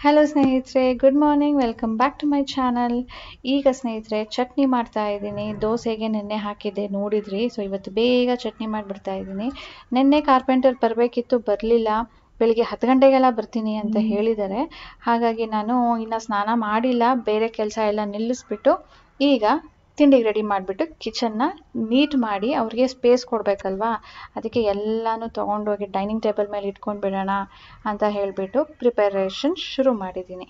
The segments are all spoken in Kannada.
ಹಲೋ ಸ್ನೇಹಿತರೆ, good morning. Welcome back to my channel. ಈಗ ಸ್ನೇಹಿತರೆ ಚಟ್ನಿ ಮಾಡ್ತಾ ಇದ್ದೀನಿ. ದೋಸೆಗೆ ನೆನ್ನೆ ಹಾಕಿದ್ದೆ ನೋಡಿದ್ರಿ. ಸೊ ಇವತ್ತು ಬೇಗ ಚಟ್ನಿ ಮಾಡಿಬಿಡ್ತಾ ಇದ್ದೀನಿ. ನೆನ್ನೆ ಕಾರ್ಪೆಂಟರ್ ಬರಬೇಕಿತ್ತು, ಬರಲಿಲ್ಲ. ಬೆಳಿಗ್ಗೆ 10 ಗಂಟೆಗೆಲ್ಲ ಬರ್ತೀನಿ ಅಂತ ಹೇಳಿದ್ದಾರೆ. ಹಾಗಾಗಿ ನಾನು ಇನ್ನು ಸ್ನಾನ ಮಾಡಿಲ್ಲ, ಬೇರೆ ಕೆಲಸ ಎಲ್ಲ ನಿಲ್ಲಿಸ್ಬಿಟ್ಟು ಈಗ ತಿಂಡಿಗೆ ರೆಡಿ ಮಾಡಿಬಿಟ್ಟು ಕಿಚನ್ನ ನೀಟ್ ಮಾಡಿ ಅವ್ರಿಗೆ ಸ್ಪೇಸ್ ಕೊಡಬೇಕಲ್ವಾ, ಅದಕ್ಕೆ ಎಲ್ಲನೂ ತೊಗೊಂಡೋಗಿ ಡೈನಿಂಗ್ ಟೇಬಲ್ ಮೇಲೆ ಇಟ್ಕೊಂಡು ಬಿಡೋಣ ಅಂತ ಹೇಳಿಬಿಟ್ಟು ಪ್ರಿಪರೇಷನ್ ಶುರು ಮಾಡಿದ್ದೀನಿ.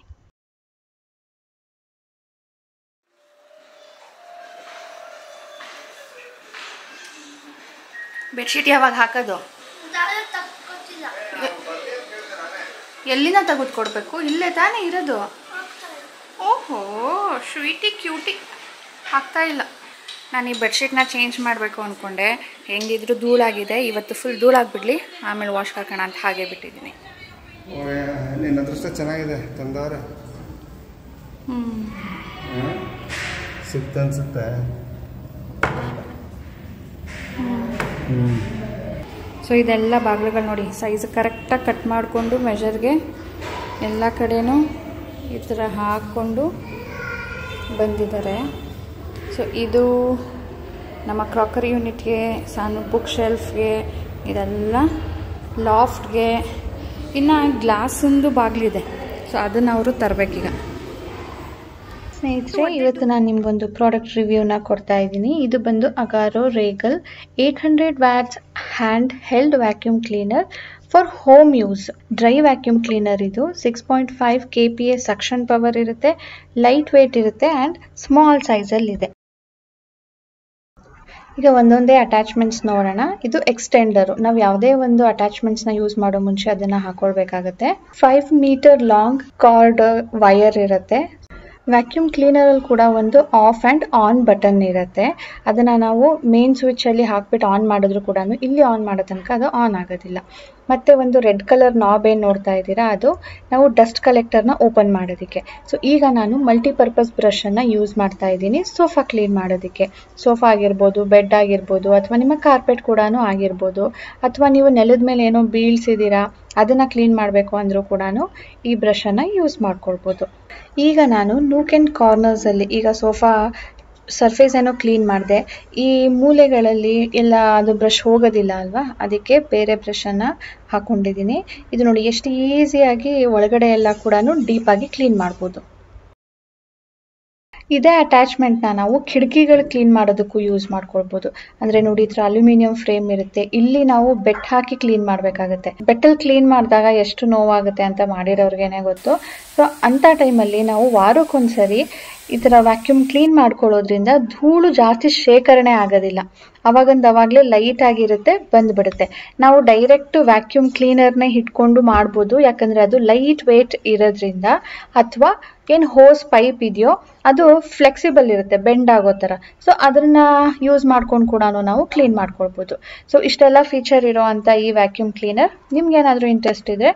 ಬೆಡ್ಶೀಟ್ ಯಾವಾಗ ಹಾಕೋದು? ಎಲ್ಲಿಂದ ತೆಗೆದುಕೊಡ್ಬೇಕು? ಇಲ್ಲೇ ತಾನೇ ಇರೋದು. ಓಹೋ, ಸ್ವೀಟಿ ಕ್ಯೂಟಿ. ಆಗ್ತಾ ಇಲ್ಲ. ನಾನು ಈ ಬೆಡ್ಶೀಟ್ನ ಚೇಂಜ್ ಮಾಡಬೇಕು ಅಂದ್ಕೊಂಡೆ. ಹೆಂಗಿದ್ರು ಧೂಳಾಗಿದೆ. ಇವತ್ತು ಫುಲ್ ಧೂಳಾಗ್ಬಿಡ್ಲಿ, ಆಮೇಲೆ ವಾಶ್ ಹಾಕೋಣ ಅಂತ ಹಾಗೆ ಬಿಟ್ಟಿದ್ದೀನಿ. ನಿನ್ನ ಅದೃಷ್ಟ ಚೆನ್ನಾಗಿದೆ, ತಂದವ್ರೆ ಸಿಕ್ತನ್ಸುತ್ತೆ. ಸೊ ಇದೆಲ್ಲ ಬಾಗಿಲುಗಳು ನೋಡಿ, ಸೈಜ್ ಕರೆಕ್ಟಾಗಿ ಕಟ್ ಮಾಡಿಕೊಂಡು ಮೆಷರ್ಗೆ ಎಲ್ಲ ಕಡೆನೂ ಈ ಥರ ಹಾಕ್ಕೊಂಡು ಬಂದಿದ್ದಾರೆ. ಸೊ ಇದು ನಮ್ಮ ಕ್ರಾಕರಿ ಯೂನಿಟ್ಗೆ, ಸಣ್ಣ ಬುಕ್ ಶೆಲ್ಫ್ಗೆ, ಇದೆಲ್ಲ ಲಾಫ್ಟ್ಗೆ. ಇನ್ನು ಗ್ಲಾಸಿಂದು ಬಾಗಿಲಿದೆ, ಸೊ ಅದನ್ನು ಅವರು ತರಬೇಕೀಗ. ಸ್ನೇಹಿತರೆ, ಇವತ್ತು ನಾನು ನಿಮಗೊಂದು ಪ್ರಾಡಕ್ಟ್ ರಿವ್ಯೂನ ಕೊಡ್ತಾ ಇದ್ದೀನಿ. ಇದು ಬಂದು Agaro Regal 800 watts hand held vacuum cleaner for home use. Dry vacuum cleaner ಇದು. 6.5 kPa ಸಕ್ಷನ್ ಪವರ್ ಇರುತ್ತೆ, ಲೈಟ್ ವೇಟ್ ಇರುತ್ತೆ ಆ್ಯಂಡ್ ಸ್ಮಾಲ್ ಸೈಜಲ್ಲಿದೆ. ಈಗ ಒಂದೊಂದೇ ಅಟ್ಯಾಚ್ಮೆಂಟ್ಸ್ ನೋಡೋಣ. ಇದು ಎಕ್ಸ್ಟೆಂಡರು. ನಾವು ಯಾವುದೇ ಒಂದು ಅಟ್ಯಾಚ್ಮೆಂಟ್ಸ್ನ ಯೂಸ್ ಮಾಡೋ ಮುಂಚೆ ಅದನ್ನು ಹಾಕೊಳ್ಬೇಕಾಗತ್ತೆ. 5 ಮೀಟರ್ ಲಾಂಗ್ ಕಾರ್ಡ್ ವೈರ್ ಇರುತ್ತೆ. ವ್ಯಾಕ್ಯೂಮ್ ಕ್ಲೀನರಲ್ಲಿ ಕೂಡ ಒಂದು ಆಫ್ ಆ್ಯಂಡ್ ಆನ್ ಬಟನ್ ಇರುತ್ತೆ. ಅದನ್ನು ನಾವು ಮೇನ್ ಸ್ವಿಚ್ಚಲ್ಲಿ ಹಾಕ್ಬಿಟ್ಟು ಆನ್ ಮಾಡಿದ್ರು ಕೂಡ ಇಲ್ಲಿ ಆನ್ ಮಾಡೋ ತನಕ ಅದು ಆನ್ ಆಗೋದಿಲ್ಲ. ಮತ್ತು ಒಂದು ರೆಡ್ ಕಲರ್ ನಾಬ್ ಏನು ನೋಡ್ತಾ ಇದ್ದೀರಾ, ಅದು ನಾವು ಡಸ್ಟ್ ಕಲೆಕ್ಟರ್ನ ಓಪನ್ ಮಾಡೋದಕ್ಕೆ. ಸೊ ಈಗ ನಾನು ಮಲ್ಟಿಪರ್ಪಸ್ ಬ್ರಷನ್ನು ಯೂಸ್ ಮಾಡ್ತಾ ಇದ್ದೀನಿ ಸೋಫಾ ಕ್ಲೀನ್ ಮಾಡೋದಕ್ಕೆ. ಸೋಫಾ ಆಗಿರ್ಬೋದು, ಬೆಡ್ ಆಗಿರ್ಬೋದು, ಅಥವಾ ನಿಮ್ಮ ಕಾರ್ಪೆಟ್ ಕೂಡ ಆಗಿರ್ಬೋದು, ಅಥವಾ ನೀವು ನೆಲದ ಮೇಲೆ ಏನೋ ಬೀಳ್ಸಿದ್ದೀರಾ ಅದನ್ನು ಕ್ಲೀನ್ ಮಾಡಬೇಕು ಅಂದರೂ ಕೂಡ ಈ ಬ್ರಷನ್ನು ಯೂಸ್ ಮಾಡ್ಕೊಳ್ಬೋದು. ಈಗ ನಾನು ನೂಕ್ ಆ್ಯಂಡ್ ಕಾರ್ನರ್ಸಲ್ಲಿ ಈಗ ಸೋಫಾ ಸರ್ಫೇಸ್ ಏನೋ ಕ್ಲೀನ್ ಮಾಡಿದೆ. ಈ ಮೂಲೆಗಳಲ್ಲಿ ಎಲ್ಲ ಅದು ಬ್ರಷ್ ಹೋಗೋದಿಲ್ಲ ಅಲ್ವಾ, ಅದಕ್ಕೆ ಬೇರೆ ಬ್ರಷನ್ನು ಹಾಕ್ಕೊಂಡಿದ್ದೀನಿ. ಇದು ನೋಡಿ ಎಷ್ಟು ಈಸಿಯಾಗಿ ಒಳಗಡೆ ಎಲ್ಲ ಕೂಡ ಡೀಪಾಗಿ ಕ್ಲೀನ್ ಮಾಡ್ಬೋದು. ಇದೇ ಅಟ್ಯಾಚ್ಮೆಂಟ್ನ ನಾವು ಕಿಟಕಿಗಳು ಕ್ಲೀನ್ ಮಾಡೋದಕ್ಕೂ ಯೂಸ್ ಮಾಡ್ಕೊಳ್ಬೋದು. ಅಂದರೆ ನೋಡಿ, ಈ ಥರ ಅಲ್ಯೂಮಿನಿಯಂ ಫ್ರೇಮ್ ಇರುತ್ತೆ. ಇಲ್ಲಿ ನಾವು ಬೆಟ್ ಹಾಕಿ ಕ್ಲೀನ್ ಮಾಡಬೇಕಾಗತ್ತೆ. ಬೆಟ್ಟಲ್ಲಿ ಕ್ಲೀನ್ ಮಾಡಿದಾಗ ಎಷ್ಟು ನೋವಾಗುತ್ತೆ ಅಂತ ಮಾಡಿರೋರ್ಗೇನೆ ಗೊತ್ತು. ಸೊ ಅಂಥ ಟೈಮಲ್ಲಿ ನಾವು ವಾರಕ್ಕೊಂದ್ಸರಿ ಈ ಥರ ವ್ಯಾಕ್ಯೂಮ್ ಕ್ಲೀನ್ ಮಾಡ್ಕೊಳ್ಳೋದ್ರಿಂದ ಧೂಳು ಜಾಸ್ತಿ ಶೇಖರಣೆ ಆಗೋದಿಲ್ಲ. ಅವಾಗಲೇ ಲೈಟ್ ಆಗಿರುತ್ತೆ, ಬಂದ್ಬಿಡುತ್ತೆ. ನಾವು ಡೈರೆಕ್ಟ್ ವ್ಯಾಕ್ಯೂಮ್ ಕ್ಲೀನರ್ನೇ ಇಟ್ಕೊಂಡು ಮಾಡ್ಬೋದು, ಯಾಕಂದರೆ ಅದು ಲೈಟ್ ವೇಟ್ ಇರೋದ್ರಿಂದ. ಅಥವಾ ಏನು ಹೋಸ್ ಪೈಪ್ ಇದೆಯೋ ಅದು ಫ್ಲೆಕ್ಸಿಬಲ್ ಇರುತ್ತೆ, ಬೆಂಡ್ ಆಗೋ ಥರ. ಸೊ ಅದನ್ನು ಯೂಸ್ ಮಾಡ್ಕೊಂಡು ಕೂಡ ನಾವು ಕ್ಲೀನ್ ಮಾಡ್ಕೊಳ್ಬೋದು. ಸೊ ಇಷ್ಟೆಲ್ಲ ಫೀಚರ್ ಇರೋ ಅಂಥ ಈ ವ್ಯಾಕ್ಯೂಮ್ ಕ್ಲೀನರ್ ನಿಮ್ಗೇನಾದರೂ ಇಂಟ್ರೆಸ್ಟ್ ಇದ್ದರೆ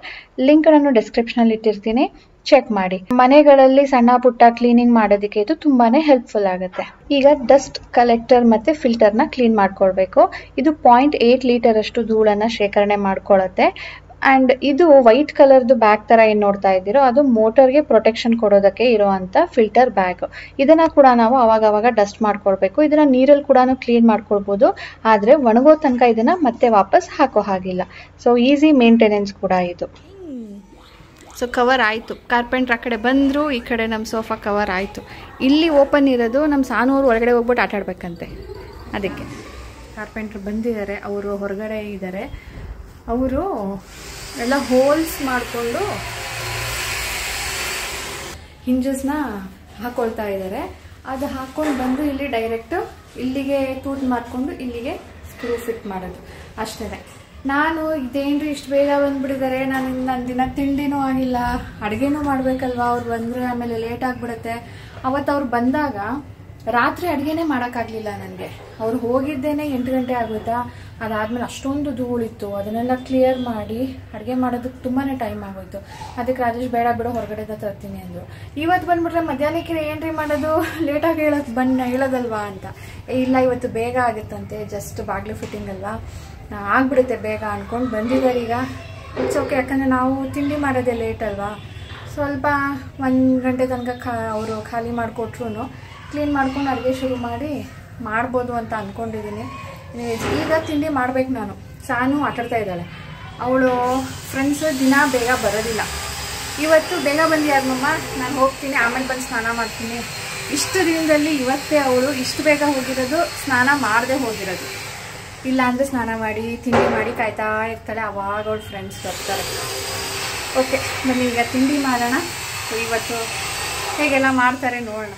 ಲಿಂಕ್ ನಾನು ಡಿಸ್ಕ್ರಿಪ್ಷನಲ್ಲಿ ಇಟ್ಟಿರ್ತೀನಿ, ಚೆಕ್ ಮಾಡಿ. ಮನೆಗಳಲ್ಲಿ ಸಣ್ಣ ಪುಟ್ಟ ಕ್ಲೀನಿಂಗ್ ಮಾಡೋದಕ್ಕೆ ಇದು ತುಂಬಾನೇ ಹೆಲ್ಪ್ಫುಲ್ ಆಗುತ್ತೆ. ಈಗ ಡಸ್ಟ್ ಕಲೆಕ್ಟರ್ ಮತ್ತೆ ಫಿಲ್ಟರ್ನ ಕ್ಲೀನ್ ಮಾಡ್ಕೊಳ್ಬೇಕು. ಇದು 0.8 ಲೀಟರ್ ಅಷ್ಟು ಧೂಳನ್ನು ಶೇಖರಣೆ ಮಾಡ್ಕೊಳ್ಳುತ್ತೆ. ಆ್ಯಂಡ್ ಇದು ವೈಟ್ ಕಲರ್ದು ಬ್ಯಾಗ್ ಥರ ಏನು ನೋಡ್ತಾ ಇದ್ದೀರೋ ಅದು ಮೋಟರ್ಗೆ ಪ್ರೊಟೆಕ್ಷನ್ ಕೊಡೋದಕ್ಕೆ ಇರೋವಂಥ ಫಿಲ್ಟರ್ ಬ್ಯಾಗ್. ಇದನ್ನು ಕೂಡ ನಾವು ಅವಾಗವಾಗ ಡಸ್ಟ್ ಮಾಡ್ಕೊಳ್ಬೇಕು. ಇದನ್ನು ನೀರಲ್ಲಿ ಕೂಡ ಕ್ಲೀನ್ ಮಾಡ್ಕೊಳ್ಬೋದು, ಆದರೆ ಒಣಗೋ ತನಕ ಇದನ್ನು ಮತ್ತೆ ವಾಪಸ್ ಹಾಕೋ ಹಾಗಿಲ್ಲ. ಸೊ ಈಸಿ ಮೇಂಟೆನೆನ್ಸ್ ಕೂಡ ಇದು. ಸೊ ಕವರ್ ಆಯಿತು. ಕಾರ್ಪೆಂಟ್ರ್ ಆ ಕಡೆ ಬಂದರು, ಈ ಕಡೆ ನಮ್ಮ ಸೋಫಾ ಕವರ್ ಆಯಿತು. ಇಲ್ಲಿ ಓಪನ್ ಇರೋದು ನಮ್ಮ ಸಾನೂರು ಒಳಗಡೆ ಹೋಗ್ಬಿಟ್ಟು ಆಟ ಆಡಬೇಕಂತೆ. ಅದಕ್ಕೆ ಕಾರ್ಪೆಂಟ್ರ್ ಬಂದಿದ್ದಾರೆ, ಅವರು ಹೊರಗಡೆ ಇದ್ದಾರೆ. ಅವರು ಎಲ್ಲ ಹೋಲ್ಸ್ ಮಾಡಿಕೊಂಡು ಹಿಂಜಸ್ನ ಹಾಕ್ಕೊಳ್ತಾ ಇದ್ದಾರೆ. ಅದು ಹಾಕ್ಕೊಂಡು ಬಂದು ಇಲ್ಲಿ ಡೈರೆಕ್ಟು ಇಲ್ಲಿಗೆ ತೂತು ಮಾಡಿಕೊಂಡು ಇಲ್ಲಿಗೆ ಸ್ಕ್ರೂ ಫಿಟ್ ಮಾಡೋದು ಅಷ್ಟೇ. ನಾನು ಇದೇನ್ರಿ ಇಷ್ಟು ಬೇಗ ಬಂದುಬಿಟ್ಟಿದ್ದಾರೆ, ನನ್ನ ದಿನ ತಿಂಡಿನೂ ಆಗಿಲ್ಲ, ಅಡುಗೆನೂ ಮಾಡಬೇಕಲ್ವ. ಅವ್ರು ಬಂದರೆ ಆಮೇಲೆ ಲೇಟ್ ಆಗಿಬಿಡುತ್ತೆ. ಅವತ್ತು ಅವ್ರು ಬಂದಾಗ ರಾತ್ರಿ ಅಡುಗೆನೇ ಮಾಡೋಕ್ಕಾಗಲಿಲ್ಲ ನನಗೆ. ಅವ್ರು ಹೋಗಿದ್ದೇನೆ 8 ಗಂಟೆ ಆಗೋಯ್ತಾ. ಅದಾದಮೇಲೆ ಅಷ್ಟೊಂದು ಧೂಳಿತ್ತು, ಅದನ್ನೆಲ್ಲ ಕ್ಲಿಯರ್ ಮಾಡಿ ಅಡುಗೆ ಮಾಡೋದಕ್ಕೆ ತುಂಬಾ ಟೈಮ್ ಆಗೋಯ್ತು. ಅದಕ್ಕೆ ರಾಜೇಶ್ ಬೇಡ ಬಿಡೋ, ಹೊರಗಡೆದ ತರ್ತೀನಿ ಅಂದರು. ಇವತ್ತು ಬಂದುಬಿಟ್ರೆ ಮಧ್ಯಾಹ್ನಕ್ಕೆ ಏನ್ರಿ ಮಾಡೋದು, ಲೇಟಾಗಿ ಹೇಳೋದಲ್ವಾ ಅಂತ. ಇಲ್ಲ ಇವತ್ತು ಬೇಗ ಆಗುತ್ತಂತೆ, ಜಸ್ಟ್ ಬಾಗಿಲು ಫಿಟ್ಟಿಂಗ್ ಅಲ್ವಾ, ಆಗ್ಬಿಡುತ್ತೆ ಬೇಗ ಅಂದ್ಕೊಂಡು ಬಂದಿದ್ದಾರೆ. ಈಗ ಇಟ್ಸ್ ಓಕೆ, ಯಾಕಂದರೆ ನಾವು ತಿಂಡಿ ಮಾಡೋದೇ ಲೇಟ್ ಅಲ್ವಾ. ಸೊ ಸ್ವಲ್ಪ 1 ಗಂಟೆ ತನಕ ಅವರು ಖಾಲಿ ಮಾಡಿಕೊಟ್ರು ಕ್ಲೀನ್ ಮಾಡ್ಕೊಂಡು ಅಡುಗೆ ಶುರು ಮಾಡ್ಬೋದು ಅಂತ ಅಂದ್ಕೊಂಡಿದ್ದೀನಿ. ಈಗ ತಿಂಡಿ ಮಾಡ್ಬೇಕು. ಸಾನು ಆಟಾಡ್ತಾ ಇದ್ದಾಳೆ. ಅವಳು ಫ್ರೆಂಡ್ಸ್ ದಿನ ಬೇಗ ಬರೋದಿಲ್ಲ. ಇವತ್ತು ಬೇಗ ಬಂದಿಯಾರಮ್ಮ, ನಾನು ಹೋಗ್ತೀನಿ, ಆಮೇಲೆ ಬಂದು ಸ್ನಾನ ಮಾಡ್ತೀನಿ. ಇಷ್ಟು ದಿನದಲ್ಲಿ ಇವತ್ತೇ ಅವಳು ಇಷ್ಟು ಬೇಗ ಹೋಗಿರೋದು, ಸ್ನಾನ ಮಾಡದೆ ಹೋಗಿರೋದು. ಇಲ್ಲಾಂದರೆ ಸ್ನಾನ ಮಾಡಿ ತಿಂಡಿ ಮಾಡಿ ಕಾಯ್ತಾ ಇರ್ತಾಳೆ. ಅವಾಗ ಅವಳು ಫ್ರೆಂಡ್ಸ್ ಬರ್ತಾರೆ. ಓಕೆ, ಬನ್ನಿ ಈಗ ತಿಂಡಿ ಮಾಡೋಣ. ಇವತ್ತು ಹೇಗೆಲ್ಲ ಮಾಡ್ತಾರೆ ನೋಡೋಣ.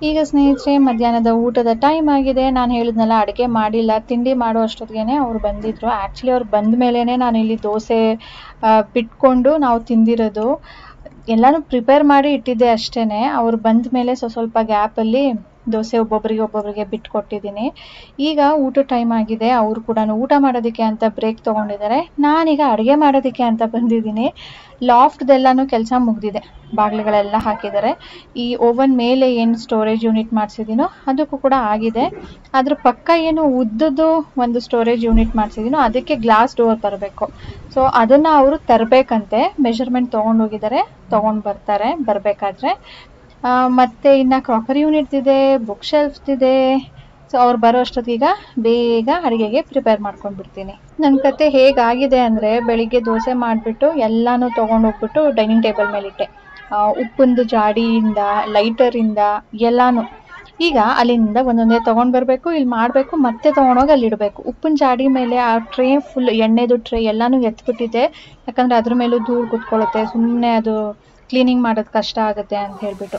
ಈಗ ಸ್ನೇಹಿತರೆ, ಮಧ್ಯಾಹ್ನದ ಊಟದ ಟೈಮ್ ಆಗಿದೆ. ನಾನು ಹೇಳಿದ್ನಲ್ಲ, ಅಡುಗೆ ಮಾಡಿಲ್ಲ. ತಿಂಡಿ ಮಾಡೋ ಅಷ್ಟೊತ್ತಿಗೆ ಅವ್ರು ಬಂದಿದ್ರು. ಆ್ಯಕ್ಚುಲಿ ಅವ್ರು ಬಂದ ಮೇಲೇ ನಾನು ಇಲ್ಲಿ ದೋಸೆ ಬಿಟ್ಕೊಂಡು ನಾವು ತಿಂದಿರೋದು. ಎಲ್ಲನೂ ಪ್ರಿಪೇರ್ ಮಾಡಿ ಇಟ್ಟಿದ್ದೆ ಅಷ್ಟೇ. ಅವ್ರು ಬಂದ ಮೇಲೆ ಸ್ವಲ್ಪ ಗ್ಯಾಪಲ್ಲಿ ದೋಸೆ ಒಬ್ಬೊಬ್ಬರಿಗೆ ಬಿಟ್ಕೊಟ್ಟಿದ್ದೀನಿ. ಈಗ ಊಟ ಟೈಮ್ ಆಗಿದೆ. ಅವರು ಕೂಡ ಊಟ ಮಾಡೋದಕ್ಕೆ ಅಂತ ಬ್ರೇಕ್ ತೊಗೊಂಡಿದ್ದಾರೆ. ನಾನೀಗ ಅಡುಗೆ ಮಾಡೋದಕ್ಕೆ ಅಂತ ಬಂದಿದ್ದೀನಿ. ಲಾಫ್ಟ್ದೆಲ್ಲನೂ ಕೆಲಸ ಮುಗಿದಿದೆ. ಬಾಗಿಲುಗಳೆಲ್ಲ ಹಾಕಿದ್ದಾರೆ. ಈ ಓವನ್ ಮೇಲೆ ಏನು ಸ್ಟೋರೇಜ್ ಯೂನಿಟ್ ಮಾಡಿಸಿದ್ದೀನೋ ಅದಕ್ಕೂ ಕೂಡ ಆಗಿದೆ. ಅದ್ರ ಪಕ್ಕ ಏನು ಉದ್ದದ್ದು ಒಂದು ಸ್ಟೋರೇಜ್ ಯೂನಿಟ್ ಮಾಡಿಸಿದ್ದೀನೋ ಅದಕ್ಕೆ ಗ್ಲಾಸ್ ಡೋರ್ ಬರಬೇಕು. ಸೊ ಅದನ್ನು ಅವರು ತರಬೇಕಂತೆ. ಮೆಷರ್ಮೆಂಟ್ ತೊಗೊಂಡೋಗಿದ್ದಾರೆ, ತೊಗೊಂಡು ಬರಬೇಕಾದ್ರೆ. ಮತ್ತು ಇನ್ನು ಕ್ರಾಕರಿ ಯೂನಿಟ್ದಿದೆ, ಬುಕ್ ಶೆಲ್ಫ್ದಿದೆ. ಸೊ ಅವ್ರು ಬರೋ ಅಷ್ಟೊತ್ತಿಗೆ ಬೇಗ ಅಡುಗೆಗೆ ಪ್ರಿಪೇರ್ ಮಾಡ್ಕೊಂಡ್ಬಿಡ್ತೀನಿ. ನನ್ನ ಕತೆ ಹೇಗಾಗಿದೆ ಅಂದರೆ, ಬೆಳಿಗ್ಗೆ ದೋಸೆ ಮಾಡಿಬಿಟ್ಟು ಎಲ್ಲನೂ ತೊಗೊಂಡೋಗ್ಬಿಟ್ಟು ಡೈನಿಂಗ್ ಟೇಬಲ್ ಮೇಲಿಟ್ಟೆ. ಉಪ್ಪಿಂದು ಜಾಡಿಯಿಂದ, ಲೈಟರಿಂದ ಎಲ್ಲನೂ. ಈಗ ಅಲ್ಲಿಂದ ಒಂದೊಂದೇ ತೊಗೊಂಡು ಬರಬೇಕು, ಇಲ್ಲಿ ಮಾಡಬೇಕು, ಮತ್ತೆ ತೊಗೊಂಡೋಗಿ ಅಲ್ಲಿಡಬೇಕು. ಉಪ್ಪಿನ ಜಾಡಿ ಮೇಲೆ ಆ ಟ್ರೇ ಫುಲ್ ಎಣ್ಣೆದು ಟ್ರೇ ಎಲ್ಲನೂ ಎತ್ಬಿಟ್ಟಿದ್ದೆ. ಯಾಕಂದರೆ ಅದ್ರ ಮೇಲೂ ಧೂಳು ಕೂತ್ಕೊಳ್ಳುತ್ತೆ, ಸುಮ್ಮನೆ ಅದು ಕ್ಲೀನಿಂಗ್ ಮಾಡೋದು ಕಷ್ಟ ಆಗುತ್ತೆ ಅಂತ ಹೇಳಿಬಿಟ್ಟು.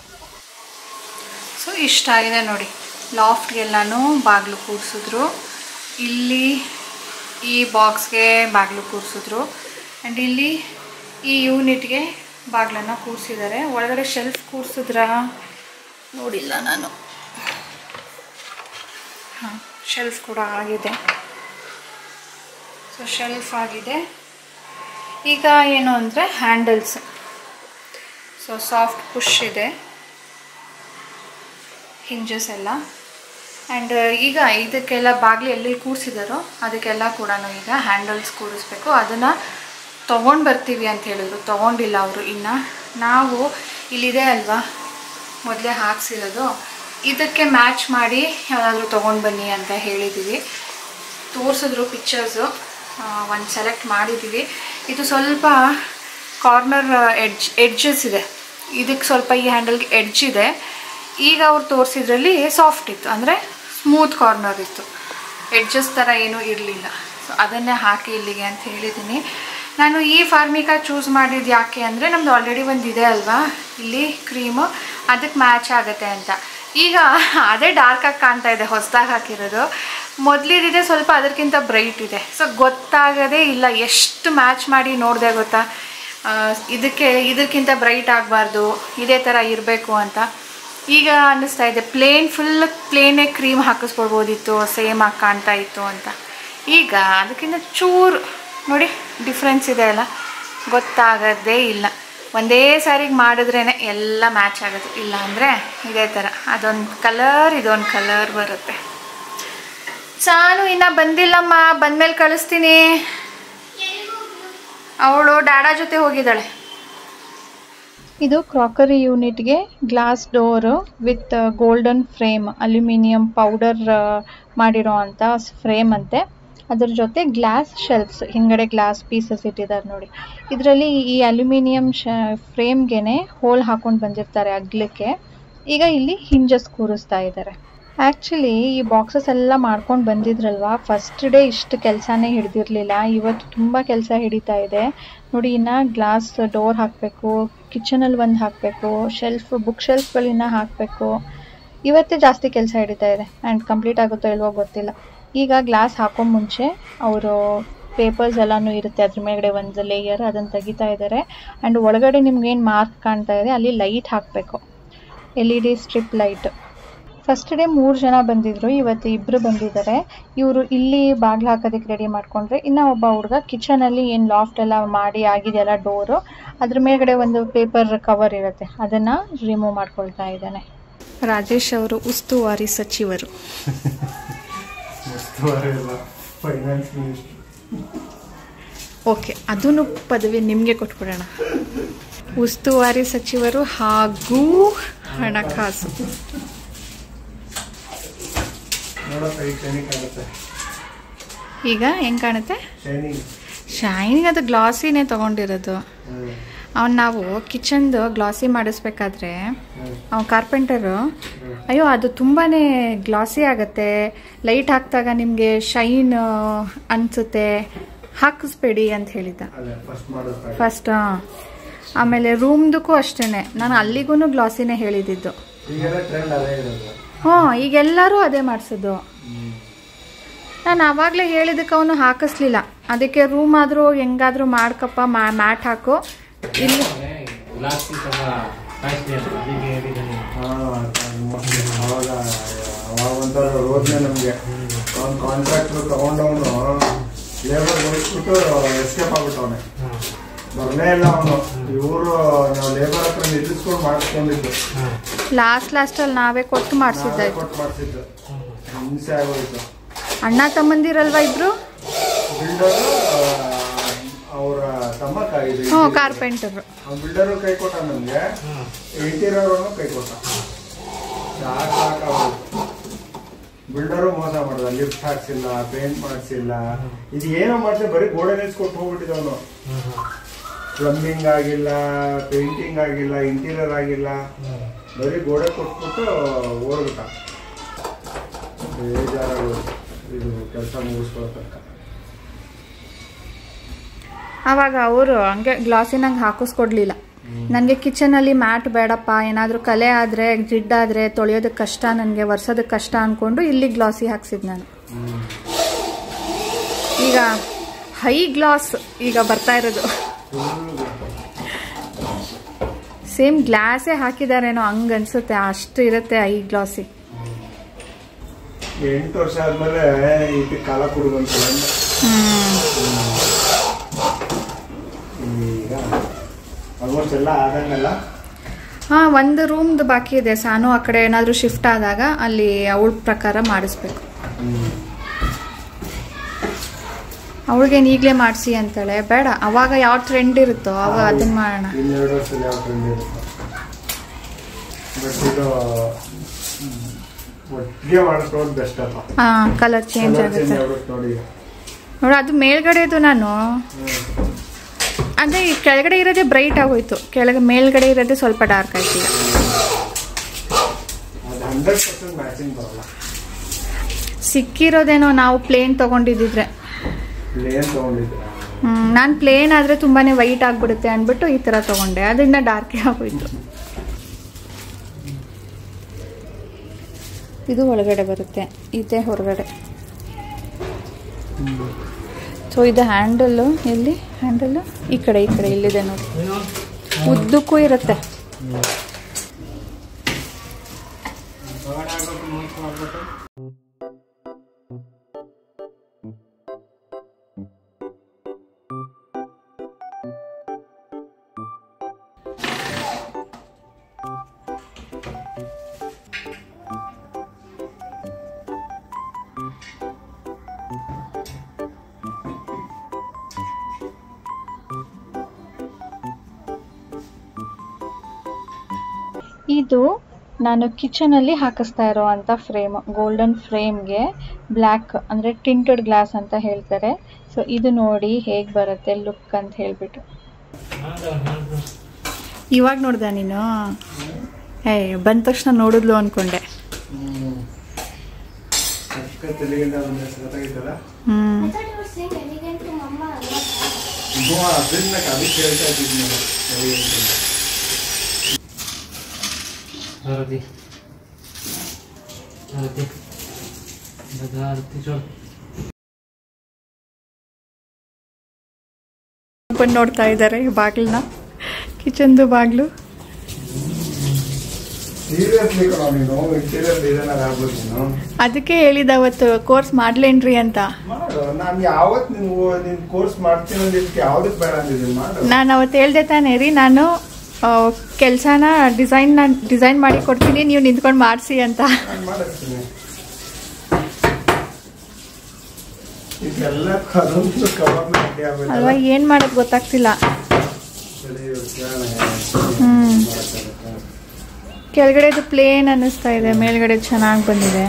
ಸೊ ಇಷ್ಟ ಆಗಿದೆ ನೋಡಿ. ಲಾಫ್ಟ್ಗೆಲ್ಲನೂ ಬಾಗಿಲು ಕೂರಿಸಿದ್ರು. ಇಲ್ಲಿ ಈ ಬಾಕ್ಸ್ಗೆ ಬಾಗಿಲು ಕೂರಿಸಿದ್ರು. ಆ್ಯಂಡ್ ಇಲ್ಲಿ ಈ ಯೂನಿಟ್ಗೆ ಬಾಗಿಲನ್ನು ಕೂರಿಸಿದ್ದಾರೆ. ಒಳಗಡೆ ಶೆಲ್ಫ್ ಕೂರಿಸಿದ್ರಾ ನೋಡಿಲ್ಲ ನಾನು. ಹಾಂ, ಶೆಲ್ಫ್ ಕೂಡ ಆಗಿದೆ. ಸೊ ಶೆಲ್ಫ್ ಆಗಿದೆ. ಈಗ ಏನು ಅಂದರೆ ಹ್ಯಾಂಡಲ್ಸ್. ಸೊ ಸಾಫ್ಟ್ ಪುಷ್ ಇದೆ, ಹಿಂಜಸ್ ಎಲ್ಲ. ಆ್ಯಂಡ್ ಈಗ ಇದಕ್ಕೆಲ್ಲ ಬಾಗಿಲು ಎಲ್ಲಿ ಕೂರಿಸಿದಾರೋ ಅದಕ್ಕೆಲ್ಲ ಕೂಡ ಈಗ ಹ್ಯಾಂಡಲ್ಸ್ ಕೂರಿಸ್ಬೇಕು. ಅದನ್ನು ತೊಗೊಂಡು ಬರ್ತೀವಿ ಅಂತ ಹೇಳಿದ್ರು. ತೊಗೊಂಡಿಲ್ಲ ಅವರು ಇನ್ನು. ನಾವು ಇಲ್ಲಿದೆ ಅಲ್ವಾ ಮೊದಲೇ ಹಾಕ್ಸಿರೋದು, ಇದಕ್ಕೆ ಮ್ಯಾಚ್ ಮಾಡಿ ಯಾವುದಾದ್ರೂ ತೊಗೊಂಡು ಬನ್ನಿ ಅಂತ ಹೇಳಿದ್ದೀವಿ. ತೋರಿಸಿದ್ರು ಪಿಕ್ಚರ್ಸು, ಒಂದು ಸೆಲೆಕ್ಟ್ ಮಾಡಿದ್ದೀವಿ. ಇದು ಸ್ವಲ್ಪ ಕಾರ್ನರ್ ಎಡ್ಜಸ್ ಇದೆ. ಇದಕ್ಕೆ ಸ್ವಲ್ಪ ಈ ಹ್ಯಾಂಡಲ್ಗೆ ಎಡ್ಜ್ ಇದೆ. ಈಗ ಅವ್ರು ತೋರಿಸಿದ್ರಲ್ಲಿ ಸಾಫ್ಟ್ ಇತ್ತು, ಅಂದರೆ ಸ್ಮೂತ್ ಕಾರ್ನರ್ ಇತ್ತು. ಎಡ್ಜಸ್ ಥರ ಏನೂ ಇರಲಿಲ್ಲ. ಸೊ ಅದನ್ನೇ ಹಾಕಿ ಇಲ್ಲಿಗೆ ಅಂತ ಹೇಳಿದ್ದೀನಿ. ನಾನು ಈ ಫಾರ್ಮಿಕಾ ಚೂಸ್ ಮಾಡಿದ್ದು ಯಾಕೆ ಅಂದರೆ, ನಮ್ಮದು ಆಲ್ರೆಡಿ ಒಂದು ಇದೆ ಅಲ್ವಾ ಇಲ್ಲಿ ಕ್ರೀಮು, ಅದಕ್ಕೆ ಮ್ಯಾಚ್ ಆಗುತ್ತೆ ಅಂತ. ಈಗ ಅದೇ ಡಾರ್ಕಾಗಿ ಕಾಣ್ತಾ ಇದೆ ಹೊಸದಾಗಿ ಹಾಕಿರೋದು. ಮೊದಲಿದೆ ಸ್ವಲ್ಪ ಅದಕ್ಕಿಂತ ಬ್ರೈಟ್ ಇದೆ. ಸೊ ಗೊತ್ತಾಗದೇ ಇಲ್ಲ ಎಷ್ಟು ಮ್ಯಾಚ್ ಮಾಡಿ ನೋಡಿದೆ ಗೊತ್ತಾ. ಇದಕ್ಕಿಂತ ಬ್ರೈಟ್ ಆಗಬಾರ್ದು, ಇದೇ ಥರ ಇರಬೇಕು ಅಂತ. ಈಗ ಅನ್ನಿಸ್ತಾ ಇದೆ ಫುಲ್ ಪ್ಲೇನೇ ಕ್ರೀಮ್ ಹಾಕಿಸ್ಕೊಡ್ಬೋದಿತ್ತು, ಸೇಮ್ ಆಗಿ ಕಾಣ್ತಾ ಇತ್ತು ಅಂತ. ಈಗ ಅದಕ್ಕಿಂತ ಚೂರು ನೋಡಿ ಡಿಫ್ರೆನ್ಸ್ ಇದೆ ಅಲ್ಲ, ಗೊತ್ತಾಗೋದೇ ಇಲ್ಲ. ಒಂದೇ ಸಾರಿಗೆ ಮಾಡಿದ್ರೇ ಎಲ್ಲ ಮ್ಯಾಚ್ ಆಗುತ್ತೆ. ಇಲ್ಲ ಅಂದರೆ ಇದೇ ಥರ ಅದೊಂದು ಕಲರ್ ಇದೊಂದು ಕಲರ್ ಬರುತ್ತೆ. ಚಾನು ಇನ್ನ ಬಂದಿಲ್ಲಮ್ಮ, ಬಂದ್ಮೇಲೆ ಕಳಿಸ್ತೀನಿ. ಅವಳು ಡಾಡಾ ಜೊತೆ ಹೋಗಿದ್ದಾಳೆ. ಇದು ಕ್ರಾಕರಿ ಯೂನಿಟ್ಗೆ glass door with golden frame, aluminium powder ಮಾಡಿರೋ ಅಂಥ ಫ್ರೇಮ್ ಅಂತೆ. ಅದ್ರ ಜೊತೆ ಗ್ಲಾಸ್ ಶೆಲ್ಫ್ಸ್, ಹಿಂಗಡೆ ಗ್ಲಾಸ್ ಪೀಸಸ್ ಇಟ್ಟಿದ್ದಾರೆ ನೋಡಿ. ಇದರಲ್ಲಿ ಈ ಅಲ್ಯೂಮಿನಿಯಂ ಫ್ರೇಮ್ಗೆ ಹೋಲ್ ಹಾಕೊಂಡು ಬಂದಿರ್ತಾರೆ ಅಗ್ಲಕ್ಕೆ. ಈಗ ಇಲ್ಲಿ ಹಿಂಜಸ್ ಕೂರಿಸ್ತಾ ಇದ್ದಾರೆ. ಆ್ಯಕ್ಚುಲಿ ಈ ಬಾಕ್ಸಸ್ ಎಲ್ಲ ಮಾಡ್ಕೊಂಡು ಬಂದಿದ್ರಲ್ವಾ, ಫಸ್ಟ್ ಡೇ ಇಷ್ಟು ಕೆಲಸನೇ ಹಿಡ್ದಿರಲಿಲ್ಲ. ಇವತ್ತು ತುಂಬ ಕೆಲಸ ಹಿಡಿತಾ ಇದೆ ನೋಡಿ. ಇನ್ನು ಗ್ಲಾಸ್ ಡೋರ್ ಹಾಕಬೇಕು, ಕಿಚನಲ್ಲಿ ಒಂದು ಹಾಕಬೇಕು, ಬುಕ್ ಶೆಲ್ಫ್ಗಳಿನ್ನ ಹಾಕಬೇಕು. ಇವತ್ತೇ ಜಾಸ್ತಿ ಕೆಲಸ ಹಿಡಿತಾ ಇದೆ. ಆ್ಯಂಡ್ ಕಂಪ್ಲೀಟ್ ಆಗುತ್ತೋ ಇಲ್ವೋ ಗೊತ್ತಿಲ್ಲ. ಈಗ ಗ್ಲಾಸ್ ಹಾಕೋ ಮುಂಚೆ ಅವರು ಪೇಪರ್ಸ್ ಎಲ್ಲನೂ ಇರುತ್ತೆ, ಅದ್ರ ಮೇಲ್ಗಡೆ ಒಂದು ಲೇಯರ್, ಅದನ್ನು ತೆಗಿತಾ ಇದ್ದಾರೆ. ಆ್ಯಂಡ್ ಒಳಗಡೆ ನಿಮ್ಗೇನು ಮಾರ್ಕ್ ಕಾಣ್ತಾ ಇದೆ ಅಲ್ಲಿ ಲೈಟ್ ಹಾಕಬೇಕು, LED strip light. First day 3 ಜನ ಬಂದಿದ್ರು, ಇವತ್ತು 2 ಬಂದಿದ್ದಾರೆ. ಇವರು ಇಲ್ಲಿ ಬಾಗಿಲು ಹಾಕೋದಕ್ಕೆ ರೆಡಿ ಮಾಡ್ಕೊಂಡ್ರೆ, ಇನ್ನು ಒಬ್ಬ ಹುಡುಗ ಕಿಚನಲ್ಲಿ ಏನು ಲಾಫ್ಟ್ ಎಲ್ಲ ಮಾಡಿ ಆಗಿದೆಯಲ್ಲ ಡೋರು, ಅದ್ರ ಮೇಲ್ಗಡೆ ಒಂದು ಪೇಪರ್ ಕವರ್ ಇರುತ್ತೆ, ಅದನ್ನು ರಿಮೂವ್ ಮಾಡ್ಕೊಳ್ತಾ ಇದ್ದಾನೆ. ರಾಜೇಶ್ ಅವರು ಉಸ್ತುವಾರಿ ಸಚಿವರು. ಓಕೆ, ಅದನ್ನು ಪದವಿ ನಿಮಗೆ ಕೊಟ್ಬಿಡೋಣ. ಉಸ್ತುವಾರಿ ಸಚಿವರು ಹಾಗೂ ಹಣಕಾಸು. ಈಗ ಹೆಂಗ್ ಕಾಣುತ್ತೆ? ಶೈನಿಂಗ್. ಅದು ಗ್ಲಾಸಿನೇ ತಗೊಂಡಿರೋದು. ಅವ್ನು ನಾವು ಕಿಚನ್ದು ಗ್ಲಾಸಿ ಮಾಡಿಸ್ಬೇಕಾದ್ರೆ ಅವ್ನು ಕಾರ್ಪೆಂಟರು, ಅಯ್ಯೋ ಅದು ತುಂಬಾ ಗ್ಲಾಸಿ ಆಗುತ್ತೆ, ಲೈಟ್ ಹಾಕಿದಾಗ ನಿಮಗೆ ಶೈನ್ ಅನಿಸುತ್ತೆ, ಹಾಕಿಸ್ಬೇಡಿ ಅಂತ ಹೇಳಿದ್ದ ಫಸ್ಟ್. ಆಮೇಲೆ ರೂಮ್ದಕ್ಕೂ ಅಷ್ಟೇ, ನಾನು ಅಲ್ಲಿಗೂ ಗ್ಲಾಸಿನೇ ಹೇಳಿದ್ದು. ಹ್ಞೂ, ಈಗೆಲ್ಲರೂ ಅದೇ ಮಾಡಿಸೋದು. ನಾನು ಆವಾಗಲೇ ಹೇಳಿದ್ದಕ್ಕೆ ಅವನು ಹಾಕಿಸ್ಲಿಲ್ಲ. ಅದಕ್ಕೆ ರೂಮ್ ಆದರೂ ಹೆಂಗಾದರೂ ಮಾಡ್ಕಪ್ಪ, ಮ್ಯಾಟ್ ಹಾಕು. ಇಲ್ಲಿ ರೋಡ್ನೆ ನಮಗೆ ಕಾಂಟ್ರಾಕ್ಟರ್ ತಗೊಂಡವನು ಲೇಬರ್ ಹೋಗ್ಬಿಟ್ಟು ಎಸ್ಕೇಪ್ ಆಗ್ಬಿಟ್ಟವನೆ, ಬರಲೇ ಇಲ್ಲ ಅವನು. ಇವರು ನಾವು ಲೇಬರ್ ಹತ್ರ ನಿಲ್ಲಿಸ್ಕೊಂಡು ಮಾಡಿಸ್ಕೊಂಡಿದ್ದು. ಲಾಸ್ಟಲ್ಲಿ ನಾವೇ ಕೊಟ್ಟು ಮಾಡಿಸಿದ್ದು. ಹಿಂಸೆ ಆಗೋಯ್ತು. ಅಣ್ಣ ತಮ್ಮಂದಿರಲ್ವಾ ಇಬ್ರು? ಬಿಲ್ಡರು ಅವರ ತಮ್ಮ ಕಾರ್ಪೆಂಟರ್. ಬಿಲ್ಡರು ಕೈ ಕೊಟ್ಟ ನಮ್ಗೆ, ಇಂಟೀರಿಯರ್ ಕೈ ಕೊಟ್ಟ. ಸಾಕಾಗೋಯ್ತು. ಬಿಲ್ಡರು ಮೋಸ ಮಾಡಿದ, ಲಿಫ್ಟ್ ಹಾಕ್ಸಿಲ್ಲ, ಪೇಂಟ್ ಮಾಡಿಸಿಲ್ಲ, ಇದು ಏನೋ ಮಾಡಿದ್ರೆ ಬರೀ ಗೋಡೆ ನೆಚ್ಕೊಟ್ಟು ಹೋಗ್ಬಿಟ್ಟಿದವನು. ಪ್ಲಂಬಿಂಗ್ ಆಗಿಲ್ಲ, ಪೇಂಟಿಂಗ್ ಆಗಿಲ್ಲ, ಇಂಟೀರಿಯರ್ ಆಗಿಲ್ಲ, ಬರೀ ಗೋಡೆ ಕೊಟ್ಬಿಟ್ಟು ಓಡ್ಬಿಟ್ಟ. ಬೇಜಾರಾಗೋದು ಇದು ಕೆಲಸ ಮುಗಿಸ್ಕೊಳ್ತಕ್ಕ. ಆವಾಗ ಅವರು ಹಂಗೆ ಗ್ಲಾಸಿನಂಗೆ ಹಾಕಿಸ್ಕೊಡ್ಲಿಲ್ಲ. ನನಗೆ ಕಿಚನಲ್ಲಿ ಮ್ಯಾಟ್ ಬೇಡಪ್ಪ, ಏನಾದರೂ ಕಲೆ ಆದರೆ ಜಿಡ್ಡಾದರೆ ತೊಳೆಯೋದಕ್ಕೆ ಕಷ್ಟ, ನನಗೆ ಒರೆಸೋದಕ್ಕೆ ಕಷ್ಟ ಅಂದ್ಕೊಂಡು ಇಲ್ಲಿ ಗ್ಲಾಸಿ ಹಾಕ್ಸಿದ್ದು ನಾನು. ಈಗ ಹೈ ಗ್ಲಾಸ್ ಈಗ ಬರ್ತಾ ಇರೋದು. ಸೇಮ್ ಗ್ಲಾಸೇ ಹಾಕಿದಾರೇನೋ ಹಂಗೆ ಅನ್ಸುತ್ತೆ, ಅಷ್ಟು ಇರುತ್ತೆ ಹೈ ಗ್ಲಾಸಿ. 8 ವರ್ಷ ಆದ್ಮೇಲೆ ಇದು ಕಾಲ ಕೊಡುವಂತ ಈಗ ಆಲ್ಮೋಸ್ಟ್ ಎಲ್ಲ ಆದಂಗಲ್ಲ. ಹಾಂ, ಒಂದು ರೂಮ್ದು ಬಾಕಿ ಇದೆ. ಸಾನು ಆ ಕಡೆ ಏನಾದರೂ ಶಿಫ್ಟ್ ಆದಾಗ ಅಲ್ಲಿ ಅವಳ ಪ್ರಕಾರ ಮಾಡಿಸ್ಬೇಕು. ಅವಳಿಗೆ ಈಗಲೇ ಮಾಡಿಸಿ ಅಂತಾಳೆ. ಬೇಡ, ಅವಾಗ ಯಾವ ಟ್ರೆಂಡ್ ಇರುತ್ತೋ ಅವಾಗ ಅದನ್ನ ಮಾಡೋಣ. 2 ವರ್ಷದಲ್ಲಿ ಯಾವ ಟ್ರೆಂಡ್ ಇರುತ್ತೋ ಬಟ್ ಇದು ಒಟ್ಟಿಗೆ ಮಾಡಿಸ್ಕೊಳ್ಳೋದು ಬೆಸ್ಟ್ ಅಪ್ಪ. ಹಾಂ, ಕಲರ್ ಚೇಂಜ್ ಆಗುತ್ತೆ ನೋಡಿ. ಅದು ಮೇಲ್ಗಡೆದು ನಾನು ಅಂದರೆ ಈ ಕೆಳಗಡೆ ಇರೋದೇ ಬ್ರೈಟ್ ಆಗೋಯ್ತು, ಮೇಲ್ಗಡೆ ಇರೋದೇ ಸ್ವಲ್ಪ ಡಾರ್ಕ್ ಆಯ್ತು. ಸಿಕ್ಕಿರೋದೇನೋ ನಾವು ಪ್ಲೇನ್ ತೊಗೊಂಡಿದ್ದಿದ್ರೆ. ನಾನು ಪ್ಲೇನ್ ಆದರೆ ತುಂಬಾ ವೈಟ್ ಆಗಿಬಿಡುತ್ತೆ ಅಂದ್ಬಿಟ್ಟು ಈ ಥರ ತೊಗೊಂಡೆ, ಅದರಿಂದ ಡಾರ್ಕೇ ಆಗೋಯ್ತು. ಇದು ಒಳಗಡೆ ಬರುತ್ತೆ, ಇದೆ ಹೊರಗಡೆ. ಸೊ ಇದು ಹ್ಯಾಂಡಲ್ಲು, ಎಲ್ಲಿ ಹ್ಯಾಂಡಲ್ಲು? ಈ ಕಡೆ ಇಲ್ಲಿದೆ ನೋಡಿ, ಉದ್ದಕ್ಕೂ ಇರುತ್ತೆ. ಇದು ನಾನು ಕಿಚನಲ್ಲಿ ಹಾಕಿಸ್ತಾ ಇರೋವಂಥ ಫ್ರೇಮ್, ಗೋಲ್ಡನ್ ಫ್ರೇಮ್ಗೆ ಬ್ಲ್ಯಾಕ್ ಅಂದರೆ ಟಿಂಟೆಡ್ ಗ್ಲಾಸ್ ಅಂತ ಹೇಳ್ತಾರೆ. ಸೊ ಇದು ನೋಡಿ ಹೇಗೆ ಬರುತ್ತೆ ಲುಕ್ ಅಂತ ಹೇಳ್ಬಿಟ್ಟು. ಇವಾಗ ನೋಡ್ದ ನೀನು? ಬಂದ ತಕ್ಷಣ ನೋಡಿದ್ಲು ಅಂದ್ಕೊಂಡೆ. ಬಂದು ನೋಡ್ತಾ ಇದ್ದಾರೆ ಬಾಗಿಲನ್ನ, ಕಿಚನ್ದು ಬಾಗಿಲು. ಅದಕ್ಕೆ ಹೇಳಿದ ಅವತ್ತು ಕೋರ್ಸ್ ಮಾಡ್ಲೇನ್ರಿ ಅಂತ. ನಾನು ಅವತ್ತು ಹೇಳ್ದೆ ತಾನೇ ರೀ, ನಾನು ಕೆಲಸನ ಡಿಸೈನ್ ಮಾಡಿ ಕೊಡ್ತೀನಿ, ನೀವು ನಿಂತ್ಕೊಂಡು ಮಾಡಿಸಿ ಅಂತ. ಅಲ್ವಾ, ಏನ್ ಮಾಡೋದು ಗೊತ್ತಾಗ್ತಿಲ್ಲ. ಕೆಳಗಡೆದು ಪ್ಲೇನ್ ಅನ್ನಿಸ್ತಾ ಇದೆ, ಮೇಲ್ಗಡೆ ಚೆನ್ನಾಗಿ ಬಂದಿದೆ.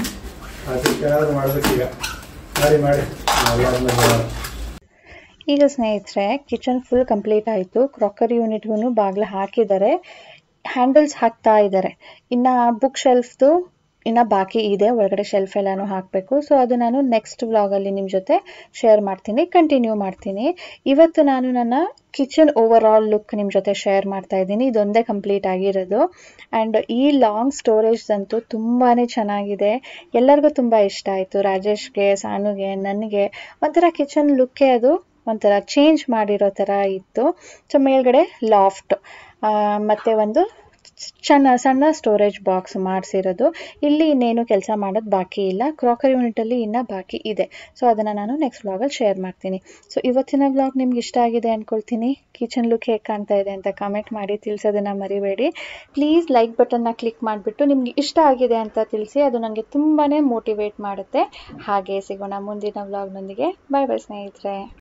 ಈಗ ಸ್ನೇಹಿತರೆ ಕಿಚನ್ ಫುಲ್ ಕಂಪ್ಲೀಟ್ ಆಯಿತು. ಕ್ರಾಕರಿ ಯೂನಿಟ್ಗೂ ಬಾಗಿಲು ಹಾಕಿದ್ದಾರೆ, ಹ್ಯಾಂಡಲ್ಸ್ ಹಾಕ್ತಾ ಇದ್ದಾರೆ. ಇನ್ನು ಬುಕ್ ಶೆಲ್ಫ್ದು ಇನ್ನು ಬಾಕಿ ಇದೆ, ಒಳಗಡೆ ಶೆಲ್ಫ್ ಎಲ್ಲಾನು ಹಾಕಬೇಕು. ಸೊ ಅದು ನಾನು ನೆಕ್ಸ್ಟ್ ವ್ಲಾಗಲ್ಲಿ ನಿಮ್ಮ ಜೊತೆ ಶೇರ್ ಮಾಡ್ತೀನಿ, ಕಂಟಿನ್ಯೂ ಮಾಡ್ತೀನಿ. ಇವತ್ತು ನಾನು ನನ್ನ ಕಿಚನ್ ಓವರ್ ಆಲ್ ಲುಕ್ ನಿಮ್ಮ ಜೊತೆ ಶೇರ್ ಮಾಡ್ತಾ ಇದ್ದೀನಿ. ಇದೊಂದೇ ಕಂಪ್ಲೀಟ್ ಆಗಿರೋದು. ಆ್ಯಂಡ್ ಈ ಲಾಂಗ್ ಸ್ಟೋರೇಜ್ ಅಂತೂ ತುಂಬಾ ಚೆನ್ನಾಗಿದೆ, ಎಲ್ಲರಿಗೂ ತುಂಬ ಇಷ್ಟ ಆಯಿತು. ರಾಜೇಶ್ಗೆ, ಸಾನುಗೆ, ನನಗೆ ಒಂಥರ ಕಿಚನ್ ಲುಕ್ಕೇ ಅದು ಒಂಥರ ಚೇಂಜ್ ಮಾಡಿರೋ ಥರ ಇತ್ತು. ಸೊ ಮೇಲ್ಗಡೆ ಲಾಫ್ಟ್ ಮತ್ತು ಒಂದು ಸಣ್ಣ ಸ್ಟೋರೇಜ್ ಬಾಕ್ಸ್ ಮಾಡಿಸಿರೋದು. ಇಲ್ಲಿ ಇನ್ನೇನು ಕೆಲಸ ಮಾಡೋದು ಬಾಕಿ ಇಲ್ಲ, ಕ್ರಾಕರಿ ಯೂನಿಟಲ್ಲಿ ಇನ್ನೂ ಬಾಕಿ ಇದೆ. ಸೊ ಅದನ್ನು ನಾನು ನೆಕ್ಸ್ಟ್ ವ್ಲಾಗಲ್ಲಿ ಶೇರ್ ಮಾಡ್ತೀನಿ. ಸೊ ಇವತ್ತಿನ ವ್ಲಾಗ್ ನಿಮ್ಗೆ ಇಷ್ಟ ಆಗಿದೆ ಅಂದ್ಕೊಳ್ತೀನಿ. ಕಿಚನ್ ಲುಕ್ ಹೇಗೆ ಕಾಣ್ತಾ ಇದೆ ಅಂತ ಕಮೆಂಟ್ ಮಾಡಿ ತಿಳಿಸೋದನ್ನು ಮರಿಬೇಡಿ. ಪ್ಲೀಸ್ ಲೈಕ್ ಬಟನ್ನ ಕ್ಲಿಕ್ ಮಾಡಿಬಿಟ್ಟು ನಿಮ್ಗೆ ಇಷ್ಟ ಆಗಿದೆ ಅಂತ ತಿಳಿಸಿ, ಅದು ನನಗೆ ತುಂಬಾ ಮೋಟಿವೇಟ್ ಮಾಡುತ್ತೆ. ಹಾಗೆ ಸಿಗೋಣ ಮುಂದಿನ ವ್ಲಾಗ್ನೊಂದಿಗೆ. ಬಾಯ್ ಬಾಯ್ ಸ್ನೇಹಿತರೆ.